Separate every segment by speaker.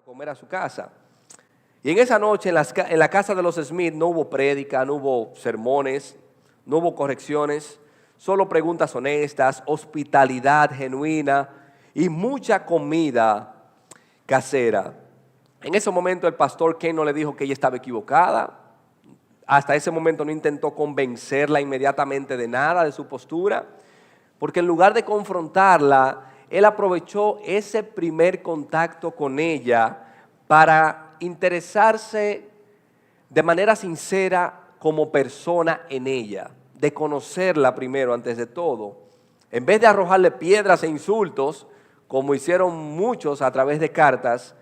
Speaker 1: comer a su casa. Y en esa noche en la casa de los Smith no hubo prédica, no hubo sermones, no hubo correcciones, solo preguntas honestas, hospitalidad genuina y mucha comida casera. En ese momento el pastor Ken no le dijo que ella estaba equivocada. Hasta ese momento no intentó convencerla inmediatamente de nada, de su postura, porque en lugar de confrontarla, él aprovechó ese primer contacto con ella para interesarse de manera sincera como persona en ella, de conocerla primero antes de todo. En vez de arrojarle piedras e insultos, como hicieron muchos a través de cartas,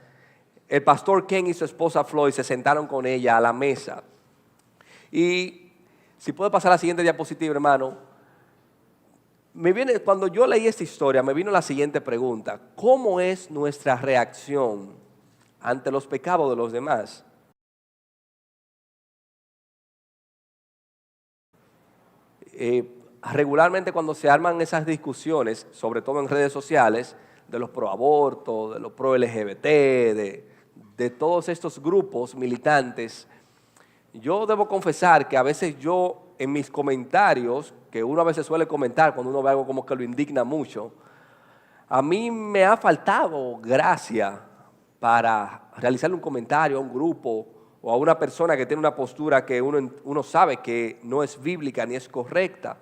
Speaker 1: el pastor Ken y su esposa Floyd se sentaron con ella a la mesa. Y si puede pasar a la siguiente diapositiva, hermano, cuando yo leí esta historia, me vino la siguiente pregunta: ¿cómo es nuestra reacción ante los pecados de los demás? Regularmente cuando se arman esas discusiones, sobre todo en redes sociales, de los pro aborto, de los pro LGBT, de todos estos grupos militantes, yo debo confesar que a veces yo en mis comentarios, que uno a veces suele comentar cuando uno ve algo como que lo indigna mucho, a mí me ha faltado gracia para realizarle un comentario a un grupo o a una persona que tiene una postura que uno sabe que no es bíblica ni es correcta.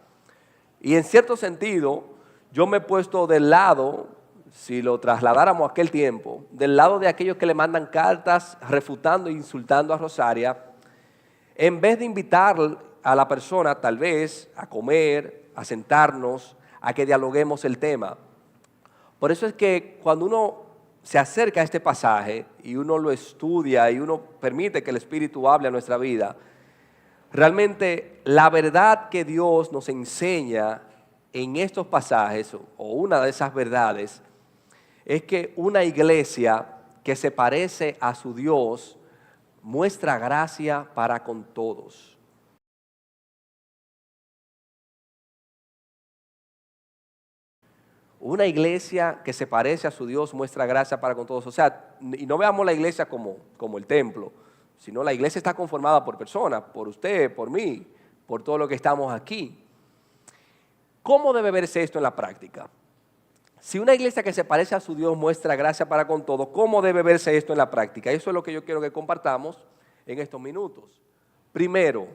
Speaker 1: Y en cierto sentido, yo me he puesto del lado, si lo trasladáramos a aquel tiempo, del lado de aquellos que le mandan cartas refutando e insultando a Rosaria, en vez de invitar a la persona tal vez a comer, a sentarnos, a que dialoguemos el tema. Por eso es que cuando uno se acerca a este pasaje y uno lo estudia y uno permite que el Espíritu hable a nuestra vida, realmente la verdad que Dios nos enseña en estos pasajes, o una de esas verdades, es que una iglesia que se parece a su Dios muestra gracia para con todos. Una iglesia que se parece a su Dios muestra gracia para con todos. O sea, y no veamos la iglesia como el templo, sino la iglesia está conformada por personas, por usted, por mí, por todos los que estamos aquí. ¿Cómo debe verse esto en la práctica? Si una iglesia que se parece a su Dios muestra gracia para con todos, ¿cómo debe verse esto en la práctica? Eso es lo que yo quiero que compartamos en estos minutos. Primero,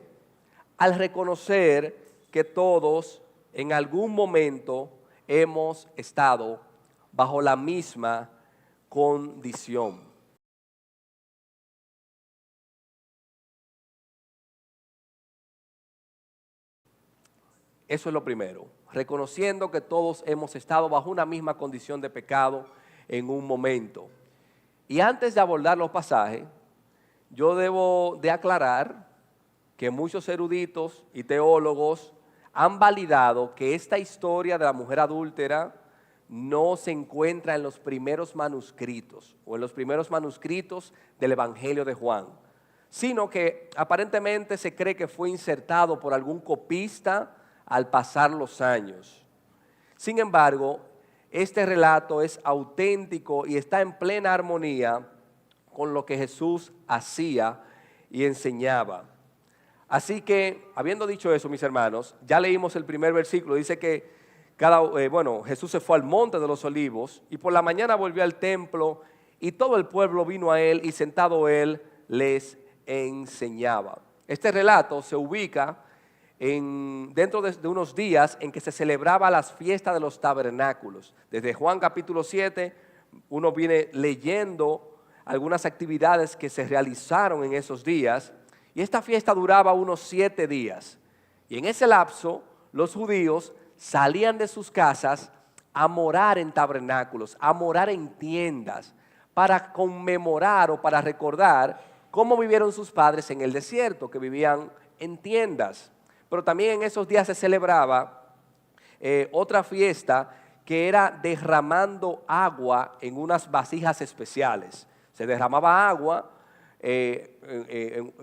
Speaker 1: al reconocer que todos en algún momento hemos estado bajo la misma condición. Eso es lo primero, reconociendo que todos hemos estado bajo una misma condición de pecado en un momento. Y antes de abordar los pasajes, yo debo de aclarar que muchos eruditos y teólogos han validado que esta historia de la mujer adúltera no se encuentra en los primeros manuscritos o en los primeros manuscritos del Evangelio de Juan, sino que aparentemente se cree que fue insertado por algún copista al pasar los años. Sin embargo, este relato es auténtico y está en plena armonía con lo que Jesús hacía y enseñaba. Así que, habiendo dicho eso, mis hermanos, ya leímos el primer versículo, dice que Jesús se fue al monte de los olivos y por la mañana volvió al templo y todo el pueblo vino a él y sentado él les enseñaba. Este relato se ubica dentro de unos días en que se celebraba las fiestas de los tabernáculos. Desde Juan capítulo 7, uno viene leyendo algunas actividades que se realizaron en esos días, y esta fiesta duraba unos 7 días. Y en ese lapso, los judíos salían de sus casas a morar en tabernáculos, a morar en tiendas, para conmemorar o para recordar cómo vivieron sus padres en el desierto, que vivían en tiendas. Pero también en esos días se celebraba otra fiesta que era derramando agua en unas vasijas especiales. Se derramaba agua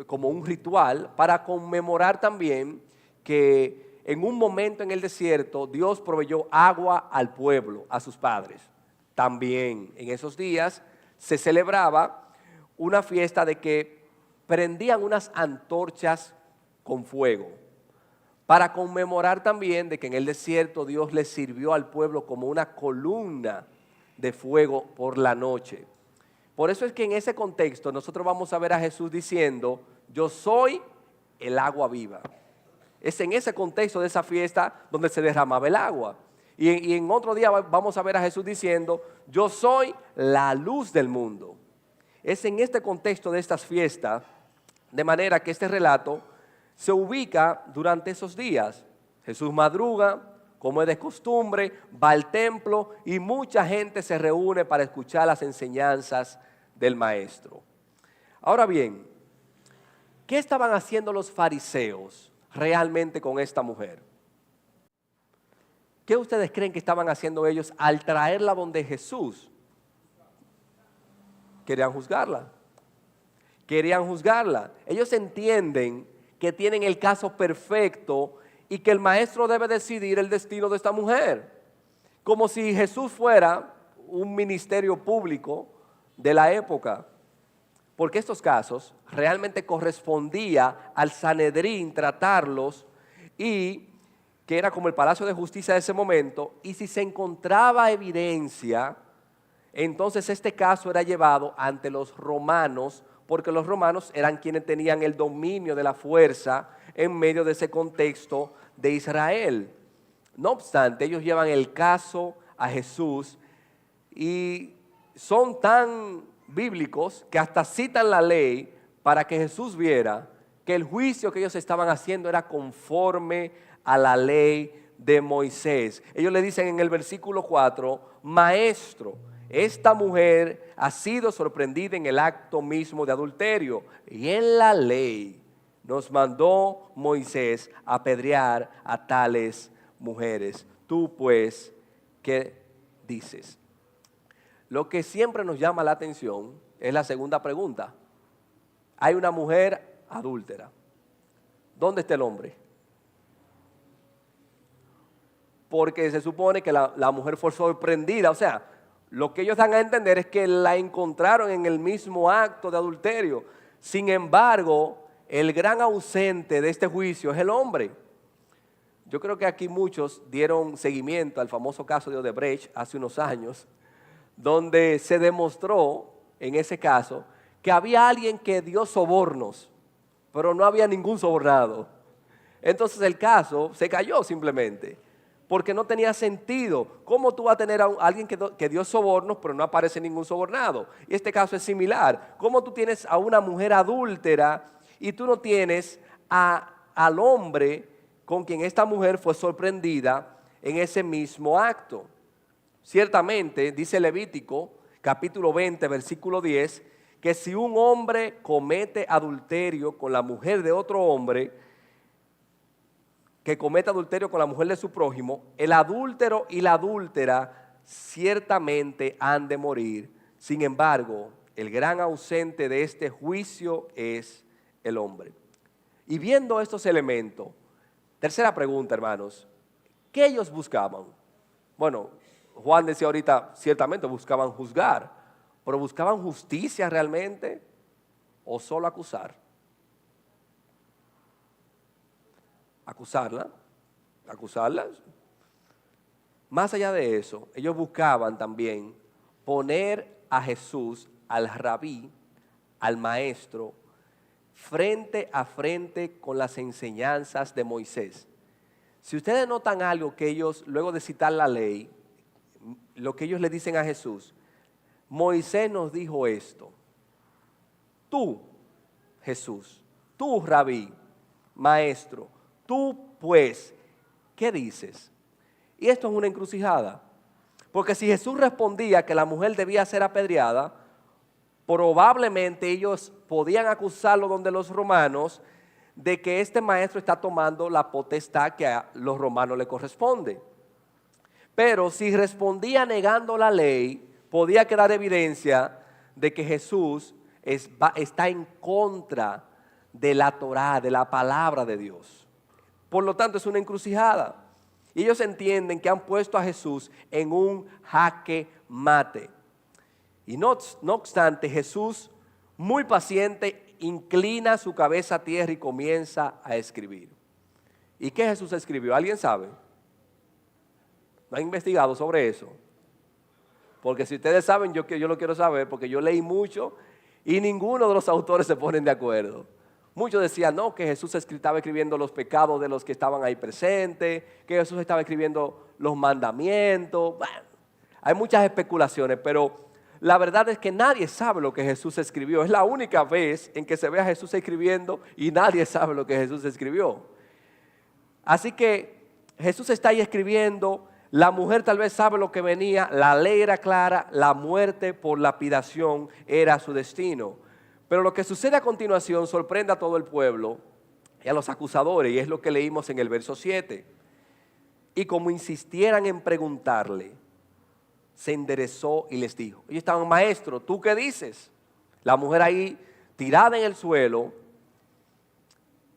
Speaker 1: como un ritual para conmemorar también que en un momento en el desierto Dios proveyó agua al pueblo, a sus padres. También en esos días se celebraba una fiesta de que prendían unas antorchas con fuego, para conmemorar también de que en el desierto Dios le sirvió al pueblo como una columna de fuego por la noche. Por eso es que en ese contexto nosotros vamos a ver a Jesús diciendo, yo soy el agua viva. Es en ese contexto de esa fiesta donde se derramaba el agua. Y en otro día vamos a ver a Jesús diciendo, yo soy la luz del mundo. Es en este contexto de estas fiestas, de manera que este relato se ubica durante esos días. Jesús madruga, como es de costumbre, va al templo y mucha gente se reúne para escuchar las enseñanzas del maestro. Ahora bien, ¿qué estaban haciendo los fariseos realmente con esta mujer? ¿Qué ustedes creen que estaban haciendo ellos al traerla donde Jesús? Querían juzgarla. Querían juzgarla. Ellos entienden que tienen el caso perfecto y que el maestro debe decidir el destino de esta mujer. Como si Jesús fuera un ministerio público de la época. Porque estos casos realmente correspondía al Sanedrín tratarlos, y que era como el Palacio de Justicia de ese momento, y si se encontraba evidencia, entonces este caso era llevado ante los romanos, porque los romanos eran quienes tenían el dominio de la fuerza en medio de ese contexto de Israel. No obstante, ellos llevan el caso a Jesús y son tan bíblicos que hasta citan la ley para que Jesús viera que el juicio que ellos estaban haciendo era conforme a la ley de Moisés. Ellos le dicen en el versículo 4, maestro, esta mujer ha sido sorprendida en el acto mismo de adulterio, y en la ley nos mandó Moisés apedrear a tales mujeres. Tú pues, ¿qué dices? Lo que siempre nos llama la atención es la segunda pregunta. Hay una mujer adúltera. ¿Dónde está el hombre? Porque se supone que la mujer fue sorprendida. O sea, lo que ellos dan a entender es que la encontraron en el mismo acto de adulterio. Sin embargo, el gran ausente de este juicio es el hombre. Yo creo que aquí muchos dieron seguimiento al famoso caso de Odebrecht hace unos años, donde se demostró en ese caso que había alguien que dio sobornos, pero no había ningún sobornado. Entonces el caso se cayó simplemente, porque no tenía sentido. ¿Cómo tú vas a tener a alguien que dio sobornos, pero no aparece ningún sobornado? Y este caso es similar. ¿Cómo tú tienes a una mujer adúltera y tú no tienes al hombre con quien esta mujer fue sorprendida en ese mismo acto? Ciertamente, dice Levítico, capítulo 20, versículo 10, que si un hombre comete adulterio con la mujer de otro hombre, que comete adulterio con la mujer de su prójimo, el adúltero y la adúltera ciertamente han de morir. Sin embargo, el gran ausente de este juicio es el hombre. Y viendo estos elementos, tercera pregunta, hermanos, ¿qué ellos buscaban? Bueno, Juan decía ahorita, ciertamente buscaban juzgar, pero ¿buscaban justicia realmente o solo acusar? Acusarla. Más allá de eso, ellos buscaban también poner a Jesús, al rabí, al maestro, frente a frente con las enseñanzas de Moisés. Si ustedes notan algo que ellos, luego de citar la ley, lo que ellos le dicen a Jesús, Moisés nos dijo esto. Tú, Jesús, tú, rabí, maestro, tú pues, ¿qué dices? Y esto es una encrucijada. Porque si Jesús respondía que la mujer debía ser apedreada, probablemente ellos podían acusarlo donde los romanos de que este maestro está tomando la potestad que a los romanos le corresponde. Pero si respondía negando la ley, podía quedar evidencia de que Jesús está en contra de la Torá, de la palabra de Dios. Por lo tanto, es una encrucijada. Y ellos entienden que han puesto a Jesús en un jaque mate. Y no obstante, Jesús, muy paciente, inclina su cabeza a tierra y comienza a escribir. ¿Y qué Jesús escribió? ¿Alguien sabe? ¿No han investigado sobre eso? Porque si ustedes saben, yo lo quiero saber, porque yo leí mucho y ninguno de los autores se ponen de acuerdo. Muchos decían, no, que Jesús estaba escribiendo los pecados de los que estaban ahí presentes, que Jesús estaba escribiendo los mandamientos. Bueno, hay muchas especulaciones, pero la verdad es que nadie sabe lo que Jesús escribió. Es la única vez en que se ve a Jesús escribiendo y nadie sabe lo que Jesús escribió. Así que Jesús está ahí escribiendo. La mujer tal vez sabe lo que venía, la ley era clara, la muerte por lapidación era su destino. Pero lo que sucede a continuación sorprende a todo el pueblo y a los acusadores, y es lo que leímos en el verso 7. Y como insistieran en preguntarle, se enderezó y les dijo. Ellos estaban, maestro, ¿tú qué dices? La mujer ahí tirada en el suelo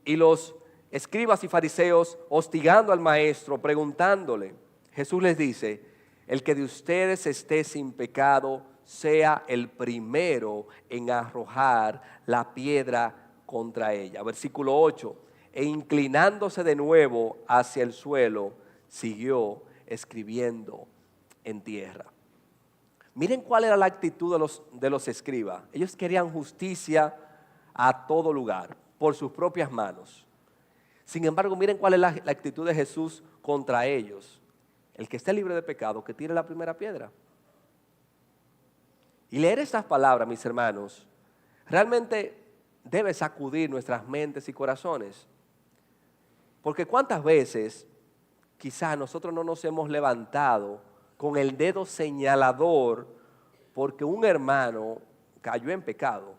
Speaker 1: y los escribas y fariseos hostigando al maestro, preguntándole. Jesús les dice, el que de ustedes esté sin pecado, sea el primero en arrojar la piedra contra ella. Versículo 8, e inclinándose de nuevo hacia el suelo, siguió escribiendo en tierra. Miren cuál era la actitud de los escribas. Ellos querían justicia a todo lugar, por sus propias manos. Sin embargo, miren cuál es la actitud de Jesús contra ellos. El que esté libre de pecado, que tire la primera piedra. Y leer estas palabras, mis hermanos, realmente debe sacudir nuestras mentes y corazones. Porque cuántas veces quizás nosotros no nos hemos levantado con el dedo señalador porque un hermano cayó en pecado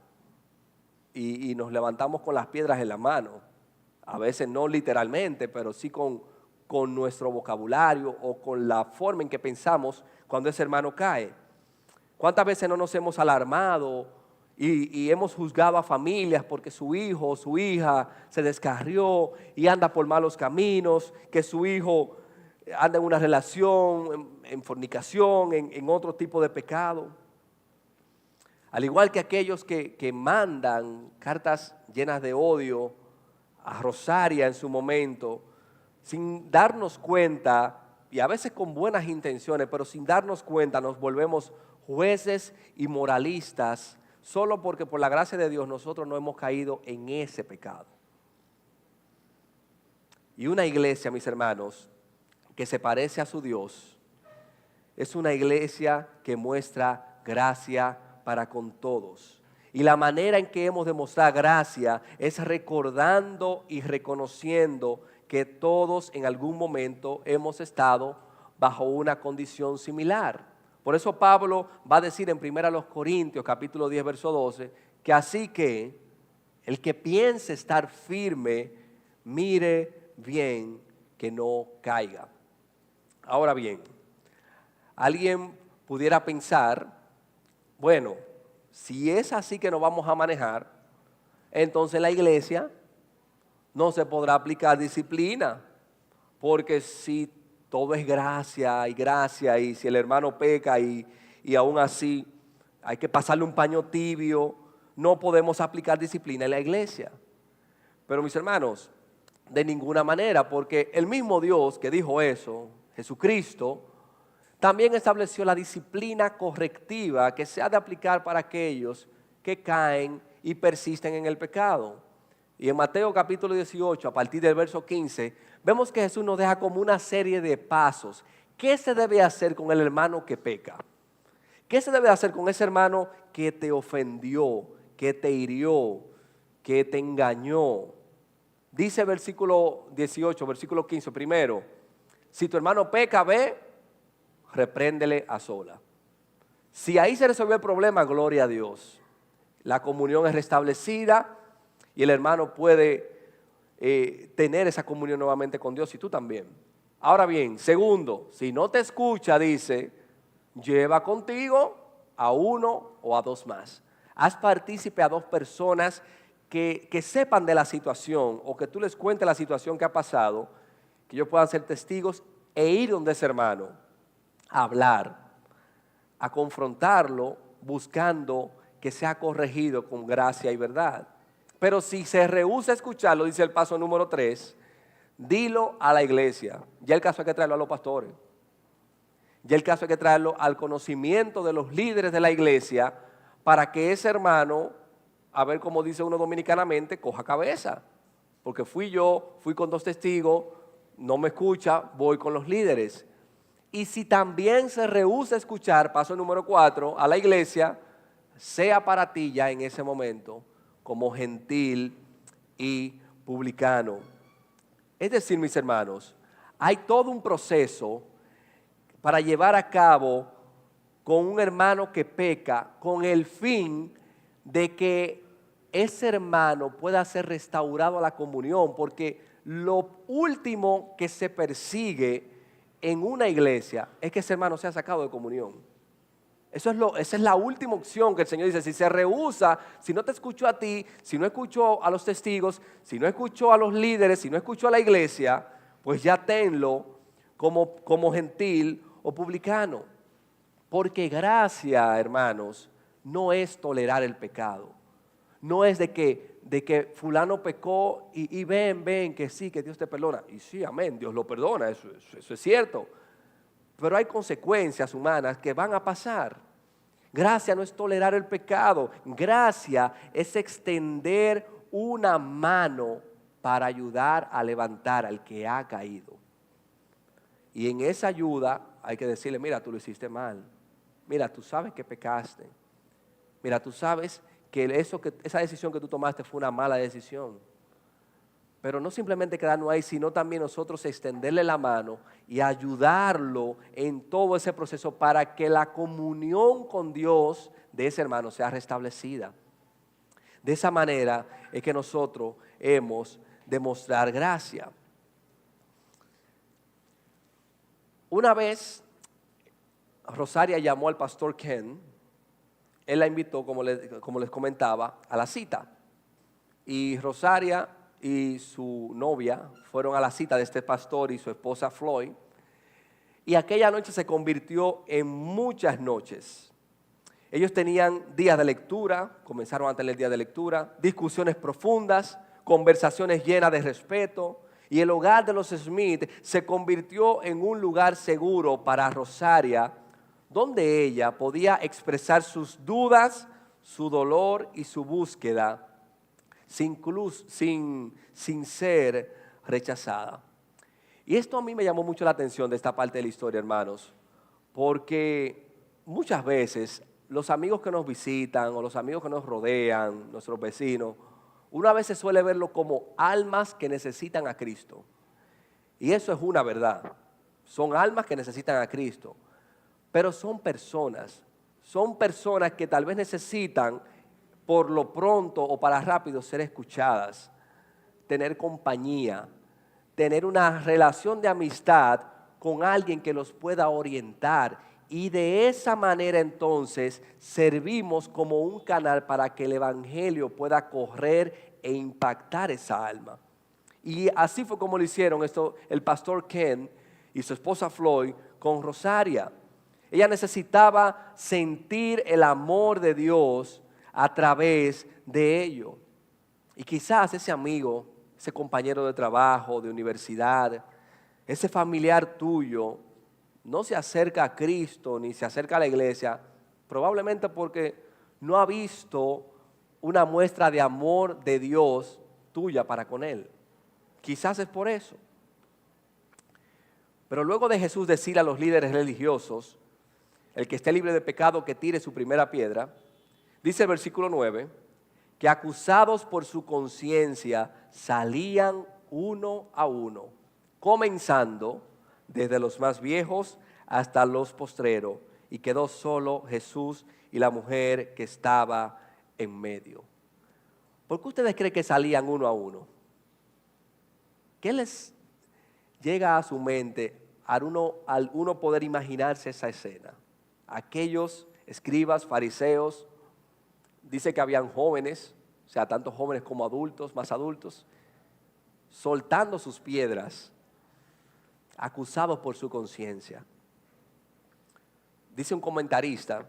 Speaker 1: y nos levantamos con las piedras en la mano. A veces no literalmente, pero sí con nuestro vocabulario o con la forma en que pensamos cuando ese hermano cae. ¿Cuántas veces no nos hemos alarmado y hemos juzgado a familias porque su hijo o su hija se descarrió y anda por malos caminos, que su hijo anda en una relación, en fornicación, en otro tipo de pecado? Al igual que aquellos que mandan cartas llenas de odio a Rosaria en su momento, sin darnos cuenta, y a veces con buenas intenciones, pero sin darnos cuenta nos volvemos jueces y moralistas solo porque por la gracia de Dios nosotros no hemos caído en ese pecado. Y una iglesia, mis hermanos, que se parece a su Dios, es una iglesia que muestra gracia para con todos. Y la manera en que hemos de mostrar gracia es recordando y reconociendo que todos en algún momento hemos estado bajo una condición similar. Por eso Pablo va a decir en 1 Corintios capítulo 10 verso 12, que así que el que piense estar firme, mire bien que no caiga. Ahora bien, alguien pudiera pensar, bueno, si es así que nos vamos a manejar, entonces en la iglesia no se podrá aplicar disciplina, porque si todo es gracia, y si el hermano peca y aún así hay que pasarle un paño tibio, no podemos aplicar disciplina en la iglesia. Pero mis hermanos, de ninguna manera, porque el mismo Dios que dijo eso, Jesucristo, también estableció la disciplina correctiva que se ha de aplicar para aquellos que caen y persisten en el pecado. Y en Mateo capítulo 18, a partir del verso 15, vemos que Jesús nos deja como una serie de pasos. ¿Qué se debe hacer con el hermano que peca? ¿Qué se debe hacer con ese hermano que te ofendió, que te hirió, que te engañó? Dice versículo 18, versículo 15, primero, si tu hermano peca, ve, repréndele a sola. Si ahí se resolvió el problema, gloria a Dios. La comunión es restablecida y el hermano puede tener esa comunión nuevamente con Dios y tú también. Ahora bien, segundo, si no te escucha, dice, lleva contigo a uno o a dos más. Haz partícipe a dos personas que sepan de la situación o que tú les cuentes la situación que ha pasado, que ellos puedan ser testigos e ir donde ese hermano a hablar, a confrontarlo buscando que sea corregido con gracia y verdad. Pero si se rehúsa a escucharlo, dice el paso número 3, dilo a la iglesia. Ya el caso hay que traerlo a los pastores. Ya el caso hay que traerlo al conocimiento de los líderes de la iglesia para que ese hermano, a ver cómo dice uno dominicanamente, coja cabeza. Porque fui con 2 testigos, no me escucha, voy con los líderes. Y si también se rehúsa a escuchar, paso número 4, a la iglesia, sea para ti ya en ese momento como gentil y publicano. Es decir, mis hermanos, hay todo un proceso para llevar a cabo con un hermano que peca, con el fin de que ese hermano pueda ser restaurado a la comunión, porque lo último que se persigue en una iglesia es que ese hermano sea sacado de comunión. Esa es la última opción que el Señor dice. Si se rehúsa, si no te escuchó a ti, si no escuchó a los testigos, si no escuchó a los líderes, si no escuchó a la iglesia, pues ya tenlo como gentil o publicano. Porque gracia, hermanos, no es tolerar el pecado. No es de que fulano pecó y ven que sí, que Dios te perdona. Y sí, amén, Dios lo perdona, eso es cierto. Pero hay consecuencias humanas que van a pasar. Gracia no es tolerar el pecado. Gracia es extender una mano para ayudar a levantar al que ha caído. Y en esa ayuda hay que decirle, mira, tú lo hiciste mal. Mira, tú sabes que pecaste. Mira, tú sabes que esa decisión que tú tomaste fue una mala decisión. Pero no simplemente quedarnos ahí, sino también nosotros extenderle la mano y ayudarlo en todo ese proceso para que la comunión con Dios de ese hermano sea restablecida. De esa manera es que nosotros hemos de mostrar gracia. Una vez Rosaria llamó al pastor Ken, él la invitó, como les comentaba, a la cita. Y Rosaria y su novia fueron a la cita de este pastor y su esposa Floyd. Y aquella noche se convirtió en muchas noches. Ellos tenían días de lectura, comenzaron a tener días de lectura, discusiones profundas, conversaciones llenas de respeto. Y el hogar de los Smith se convirtió en un lugar seguro para Rosaria, donde ella podía expresar sus dudas, su dolor y su búsqueda sin ser rechazada. Y esto a mí me llamó mucho la atención de esta parte de la historia, hermanos, porque muchas veces los amigos que nos visitan o los amigos que nos rodean, nuestros vecinos, uno a veces suele verlo como almas que necesitan a Cristo. Y eso es una verdad. Son almas que necesitan a Cristo. Pero son personas que tal vez necesitan por lo pronto o para rápido ser escuchadas, tener compañía, tener una relación de amistad con alguien que los pueda orientar. Y de esa manera entonces servimos como un canal para que el evangelio pueda correr e impactar esa alma. Y así fue como lo hicieron el pastor Ken y su esposa Floyd con Rosaria. Ella necesitaba sentir el amor de Dios a través de ello. Y quizás ese amigo, ese compañero de trabajo, de universidad, ese familiar tuyo, no se acerca a Cristo ni se acerca a la iglesia, probablemente porque no ha visto una muestra de amor de Dios tuya para con él. Quizás es por eso. Pero luego de Jesús decirle a los líderes religiosos, el que esté libre de pecado que tire su primera piedra, dice el versículo 9, que acusados por su conciencia salían uno a uno, comenzando desde los más viejos hasta los postreros, y quedó solo Jesús y la mujer que estaba en medio. ¿Por qué ustedes creen que salían uno a uno? ¿Qué les llega a su mente al uno poder imaginarse esa escena? Aquellos escribas, fariseos, dice que habían jóvenes, o sea, tanto jóvenes como adultos, más adultos, soltando sus piedras, acusados por su conciencia. Dice un comentarista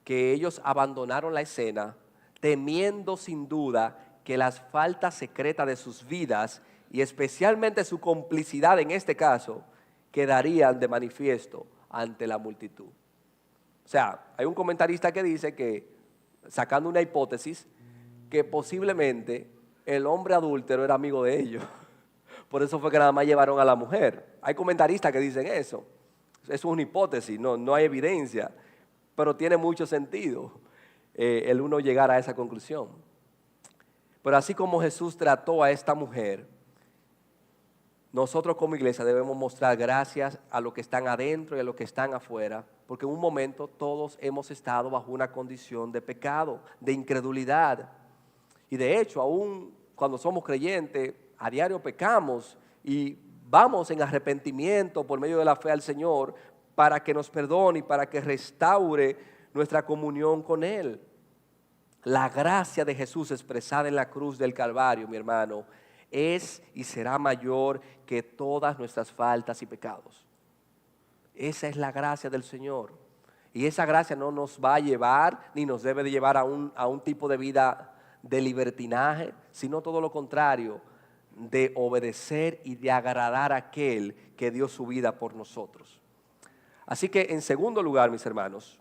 Speaker 1: que ellos abandonaron la escena, temiendo sin duda que las faltas secretas de sus vidas y especialmente su complicidad en este caso, quedarían de manifiesto ante la multitud. O sea, hay un comentarista que dice que, sacando una hipótesis, que posiblemente el hombre adúltero era amigo de ellos. Por eso fue que nada más llevaron a la mujer. Hay comentaristas que dicen eso. Eso es una hipótesis, no hay evidencia, pero tiene mucho sentido el uno llegar a esa conclusión. Pero así como Jesús trató a esta mujer, nosotros como iglesia debemos mostrar gracias a los que están adentro y a los que están afuera, porque en un momento todos hemos estado bajo una condición de pecado, de incredulidad. Y de hecho, aún cuando somos creyentes, a diario pecamos y vamos en arrepentimiento por medio de la fe al Señor para que nos perdone y para que restaure nuestra comunión con Él. La gracia de Jesús expresada en la cruz del Calvario, mi hermano, es y será mayor que todas nuestras faltas y pecados. Esa es la gracia del Señor. Y esa gracia no nos va a llevar, ni nos debe de llevar a un tipo de vida de libertinaje, sino todo lo contrario, de obedecer y de agradar a aquel que dio su vida por nosotros. Así que en segundo lugar, mis hermanos,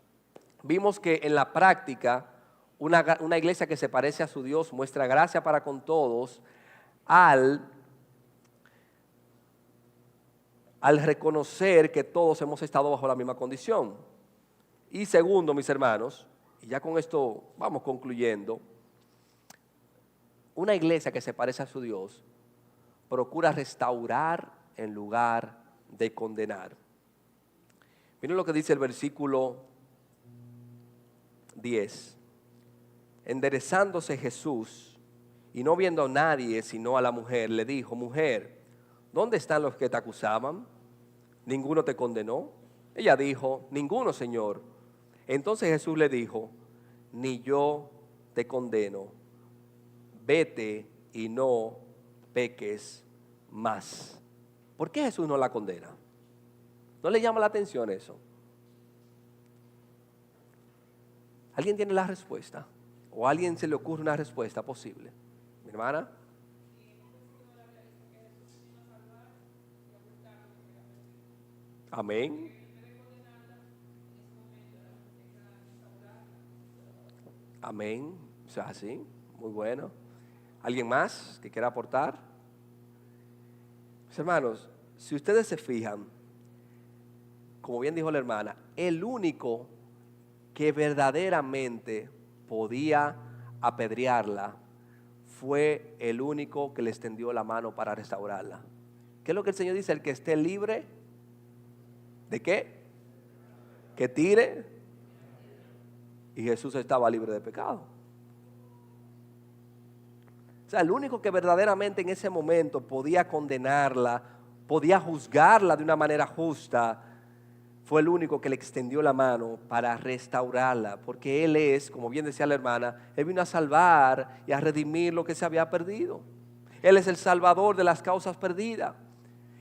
Speaker 1: vimos que en la práctica una iglesia que se parece a su Dios muestra gracia para con todos al reconocer que todos hemos estado bajo la misma condición. Y segundo, mis hermanos, y ya con esto vamos concluyendo, una iglesia que se parece a su Dios procura restaurar en lugar de condenar. Miren lo que dice el versículo 10. Enderezándose Jesús y no viendo a nadie sino a la mujer, le dijo: mujer, ¿dónde están los que te acusaban? ¿Ninguno te condenó? Ella dijo: ninguno, Señor. Entonces Jesús le dijo: ni yo te condeno. Vete y no peques más. ¿Por qué Jesús no la condena? ¿No le llama la atención eso? ¿Alguien tiene la respuesta? ¿O a alguien se le ocurre una respuesta posible? ¿Mi hermana? Amén. Amén. O sea, así. Muy bueno. ¿Alguien más que quiera aportar? Mis hermanos, si ustedes se fijan, como bien dijo la hermana, el único que verdaderamente podía apedrearla fue el único que le extendió la mano para restaurarla. ¿Qué es lo que el Señor dice? El que esté libre, ¿de qué? Que tire. Y Jesús estaba libre de pecado. O sea, el único que verdaderamente en ese momento podía condenarla, podía juzgarla de una manera justa, fue el único que le extendió la mano para restaurarla, porque Él es, como bien decía la hermana, Él vino a salvar y a redimir lo que se había perdido. Él es el salvador de las causas perdidas.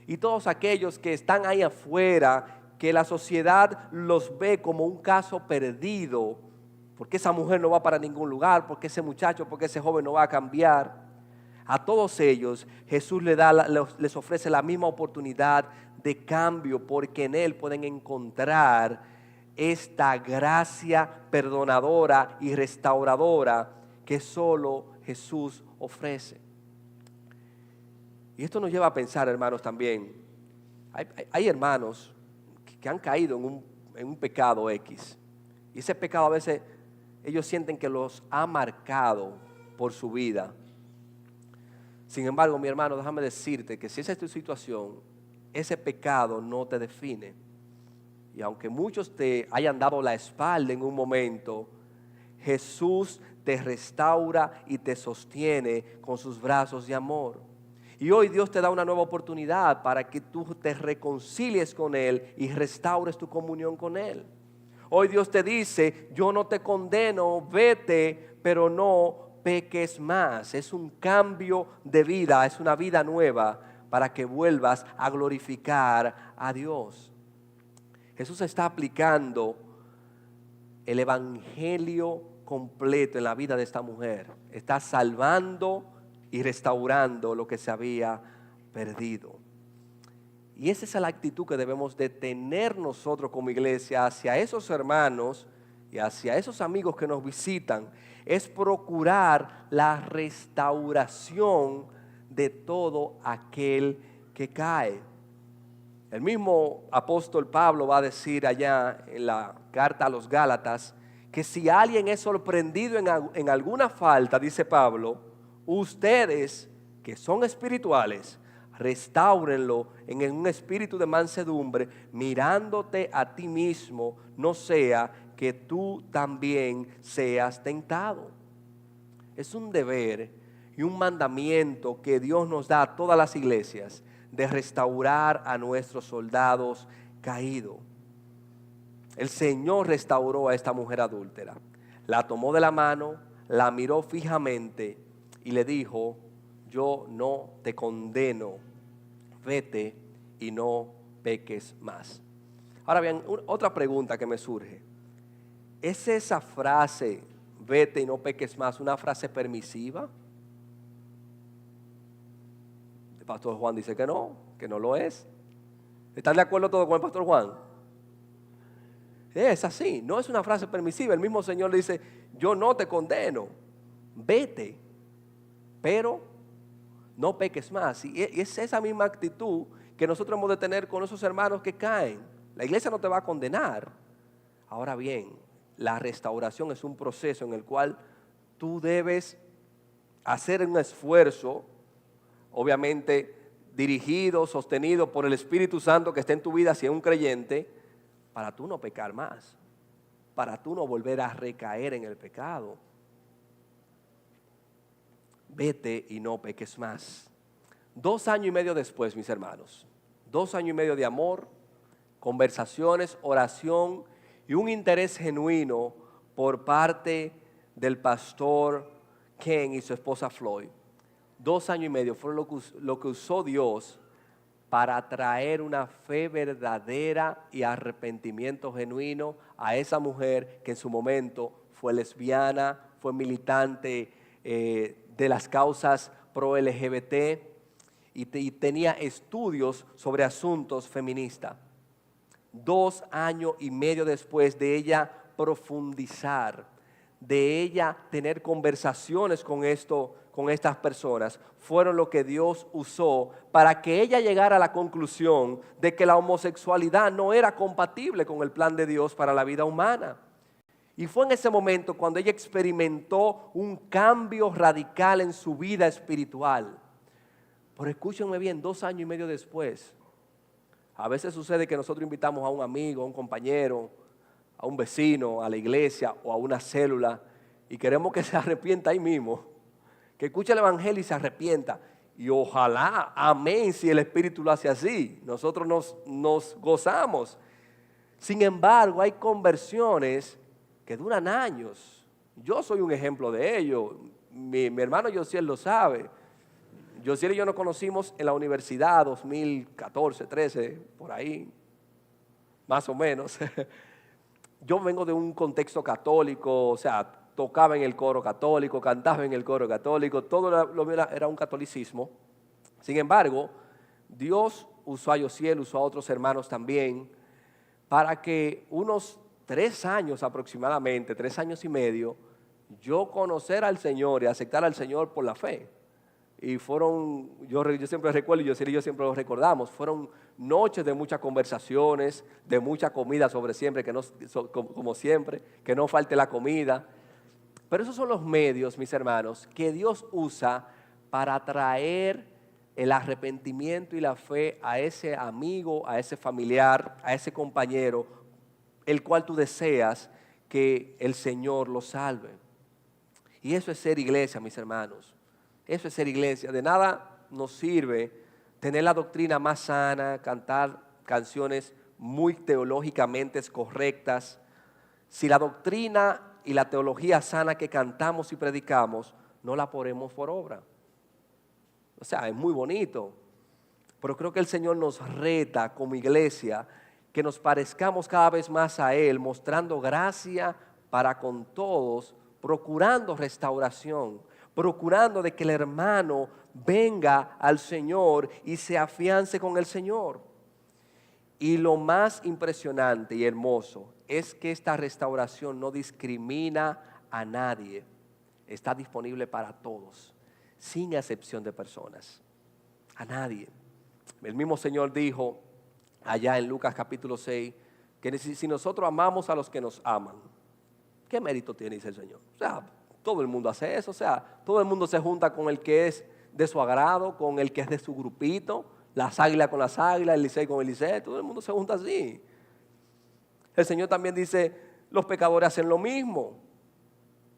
Speaker 1: Y todos aquellos que están ahí afuera, que la sociedad los ve como un caso perdido, porque esa mujer no va para ningún lugar, porque ese muchacho, porque ese joven no va a cambiar. A todos ellos Jesús les ofrece la misma oportunidad de cambio, porque en Él pueden encontrar esta gracia perdonadora y restauradora que solo Jesús ofrece. Y esto nos lleva a pensar, hermanos, también, hay hermanos que han caído en un pecado X, y ese pecado a veces ellos sienten que los ha marcado por su vida. Sin embargo, mi hermano, déjame decirte que si esa es tu situación, ese pecado no te define. Y aunque muchos te hayan dado la espalda en un momento, Jesús te restaura y te sostiene con sus brazos de amor. Y hoy Dios te da una nueva oportunidad para que tú te reconcilies con Él y restaures tu comunión con Él. Hoy Dios te dice: yo no te condeno, vete, pero no peques más. Es un cambio de vida, es una vida nueva para que vuelvas a glorificar a Dios. Jesús está aplicando el evangelio completo en la vida de esta mujer. Está salvando y restaurando lo que se había perdido. Y esa es la actitud que debemos de tener nosotros como iglesia hacia esos hermanos y hacia esos amigos que nos visitan. Es procurar la restauración de todo aquel que cae. El mismo apóstol Pablo va a decir allá en la carta a los Gálatas que si alguien es sorprendido en alguna falta, dice Pablo, ustedes que son espirituales, restáurenlo en un espíritu de mansedumbre, mirándote a ti mismo, no sea que tú también seas tentado. Es un deber y un mandamiento que Dios nos da a todas las iglesias de restaurar a nuestros soldados caídos. El Señor restauró a esta mujer adúltera, la tomó de la mano, la miró fijamente y le dijo: yo no te condeno, vete y no peques más. Ahora bien, otra pregunta que me surge: ¿es esa frase, vete y no peques más, una frase permisiva? El pastor Juan dice que no lo es. ¿Están de acuerdo todos con el pastor Juan? Es así, no es una frase permisiva. El mismo Señor le dice: yo no te condeno, vete, pero no peques más. Y es esa misma actitud que nosotros hemos de tener con esos hermanos que caen. La iglesia no te va a condenar. Ahora bien, la restauración es un proceso en el cual tú debes hacer un esfuerzo, obviamente dirigido, sostenido por el Espíritu Santo que está en tu vida si es un creyente, para tú no pecar más, para tú no volver a recaer en el pecado. Vete y no peques más. 2 años y medio después, mis hermanos, 2 años y medio de amor, conversaciones, oración y un interés genuino por parte del pastor Ken y su esposa Floyd. 2 años y medio fueron lo que usó Dios para traer una fe verdadera y arrepentimiento genuino a esa mujer que en su momento fue lesbiana, fue militante de las causas pro LGBT y tenía estudios sobre asuntos feministas. 2 años y medio después de ella profundizar, de ella tener conversaciones con estas personas, fueron lo que Dios usó para que ella llegara a la conclusión de que la homosexualidad no era compatible con el plan de Dios para la vida humana. Y fue en ese momento cuando ella experimentó un cambio radical en su vida espiritual. Pero escúchenme bien, 2 años y medio después, a veces sucede que nosotros invitamos a un amigo, a un compañero, a un vecino, a la iglesia o a una célula y queremos que se arrepienta ahí mismo, que escuche el evangelio y se arrepienta. Y ojalá, amén, si el Espíritu lo hace así, nosotros nos gozamos. Sin embargo, hay conversiones que duran años. Yo soy un ejemplo de ello. Mi hermano Josiel lo sabe. Josiel y yo nos conocimos en la universidad 2014, 13, por ahí, más o menos. Yo vengo de un contexto católico, o sea, tocaba en el coro católico, cantaba en el coro católico, todo era un catolicismo. Sin embargo, Dios usó a Josiel, usó a otros hermanos también, para que unos 3 años aproximadamente, 3 años y medio, yo conocer al Señor y aceptar al Señor por la fe. Y fueron, yo siempre recuerdo, y yo siempre lo recordamos, fueron noches de muchas conversaciones, de mucha comida sobre siempre, como siempre, que no falte la comida. Pero esos son los medios, mis hermanos, que Dios usa para traer el arrepentimiento y la fe a ese amigo, a ese familiar, a ese compañero, el cual tú deseas que el Señor lo salve. Y eso es ser iglesia, mis hermanos. Eso es ser iglesia. De nada nos sirve tener la doctrina más sana, cantar canciones muy teológicamente correctas, si la doctrina y la teología sana que cantamos y predicamos no la ponemos por obra. O sea, es muy bonito, pero creo que el Señor nos reta como iglesia que nos parezcamos cada vez más a Él, mostrando gracia para con todos, procurando restauración, procurando de que el hermano venga al Señor y se afiance con el Señor. Y lo más impresionante y hermoso es que esta restauración no discrimina a nadie. Está disponible para todos, sin excepción de personas. A nadie. El mismo Señor dijo allá en Lucas capítulo 6, que si nosotros amamos a los que nos aman, ¿qué mérito tiene? Dice el Señor. O sea, todo el mundo hace eso. O sea, todo el mundo se junta con el que es de su agrado, con el que es de su grupito, las águilas con las águilas, el Licey con el Licey, todo el mundo se junta así. El Señor también dice, los pecadores hacen lo mismo.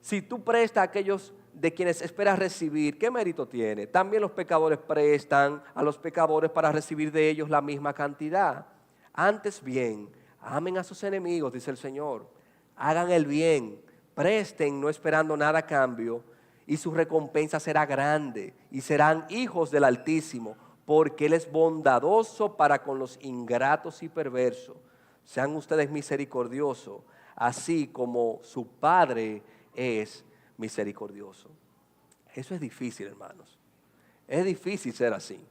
Speaker 1: Si tú prestas a aquellos de quienes esperas recibir, ¿qué mérito tiene? También los pecadores prestan a los pecadores para recibir de ellos la misma cantidad. Antes bien, amen a sus enemigos, dice el Señor. Hagan el bien, presten no esperando nada a cambio, y su recompensa será grande, y serán hijos del Altísimo, porque Él es bondadoso para con los ingratos y perversos. Sean ustedes misericordiosos, así como su Padre es misericordioso. Eso es difícil, hermanos. Es difícil ser así.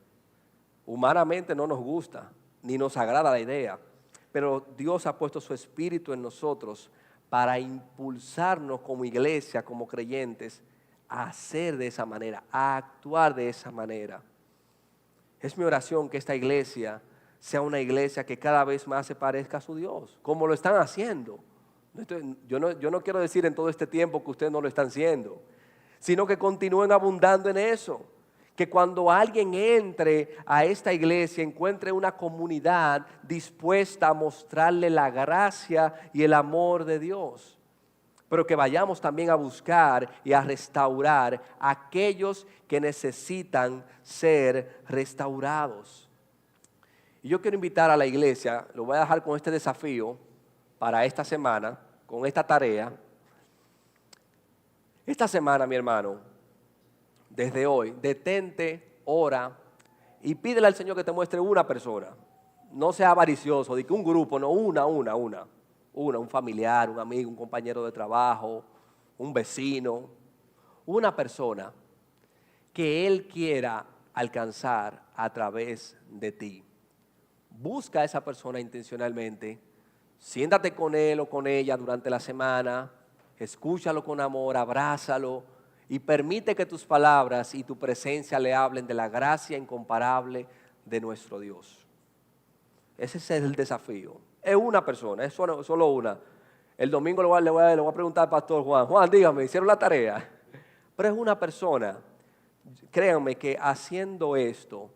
Speaker 1: Humanamente no nos gusta, ni nos agrada la idea, pero Dios ha puesto su Espíritu en nosotros para impulsarnos como iglesia, como creyentes, a hacer de esa manera, a actuar de esa manera. Es mi oración que esta iglesia sea una iglesia que cada vez más se parezca a su Dios, como lo están haciendo. Yo no quiero decir en todo este tiempo que ustedes no lo están haciendo, sino que continúen abundando en eso. Que cuando alguien entre a esta iglesia encuentre una comunidad dispuesta a mostrarle la gracia y el amor de Dios. Pero que vayamos también a buscar y a restaurar a aquellos que necesitan ser restaurados. Y yo quiero invitar a la iglesia, lo voy a dejar con este desafío para esta semana, con esta tarea. Esta semana, mi hermano, desde hoy, detente, ora y pídele al Señor que te muestre una persona. No sea avaricioso, de que un grupo, no, una, un familiar, un amigo, un compañero de trabajo, un vecino, una persona que Él quiera alcanzar a través de ti. Busca a esa persona intencionalmente, siéntate con él o con ella durante la semana, escúchalo con amor, abrázalo y permite que tus palabras y tu presencia le hablen de la gracia incomparable de nuestro Dios. Ese es el desafío. Es una persona, es solo una. El domingo le voy a preguntar al pastor Juan, Juan, dígame, ¿hicieron la tarea? Pero es una persona. Créanme que haciendo esto,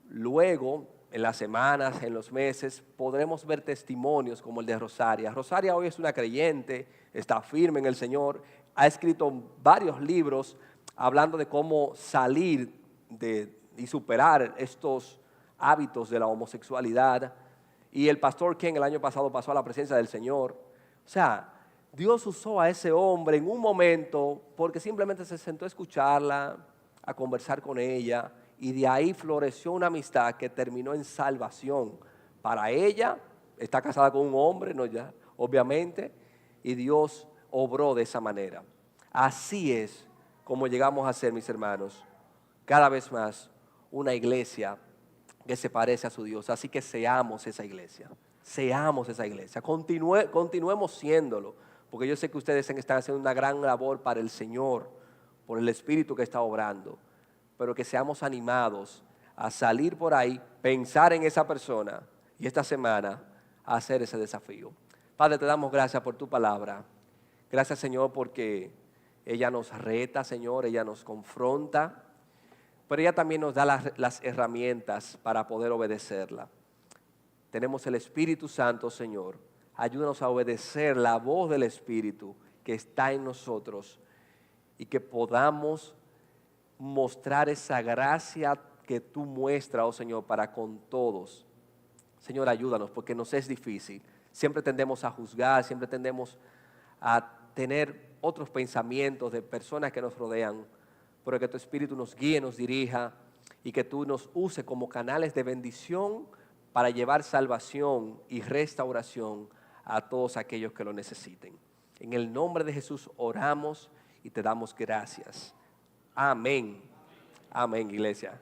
Speaker 1: luego, en las semanas, en los meses, podremos ver testimonios como el de Rosaria. Rosaria hoy es una creyente, está firme en el Señor, ha escrito varios libros hablando de cómo salir y superar estos hábitos de la homosexualidad. Y el pastor Ken el año pasado pasó a la presencia del Señor. O sea, Dios usó a ese hombre en un momento porque simplemente se sentó a escucharla, a conversar con ella, y de ahí floreció una amistad que terminó en salvación. Para ella, está casada con un hombre, no ya, obviamente, y Dios obró de esa manera. Así es como llegamos a ser, mis hermanos, cada vez más una iglesia que se parece a su Dios. Así que seamos esa iglesia, continuemos siéndolo, porque yo sé que ustedes están haciendo una gran labor para el Señor, por el Espíritu que está obrando, pero que seamos animados a salir por ahí, pensar en esa persona y esta semana hacer ese desafío. Padre, te damos gracias por tu palabra. Gracias, Señor, porque ella nos reta, Señor, ella nos confronta, pero ella también nos da las herramientas para poder obedecerla. Tenemos el Espíritu Santo, Señor. Ayúdanos a obedecer la voz del Espíritu que está en nosotros y que podamos mostrar esa gracia que tú muestras, oh Señor, para con todos. Señor, ayúdanos porque nos es difícil. Siempre tendemos a juzgar, siempre tendemos a tener otros pensamientos de personas que nos rodean, pero que tu Espíritu nos guíe, nos dirija y que tú nos use como canales de bendición para llevar salvación y restauración a todos aquellos que lo necesiten. En el nombre de Jesús oramos y te damos gracias. Amén. Amén, iglesia.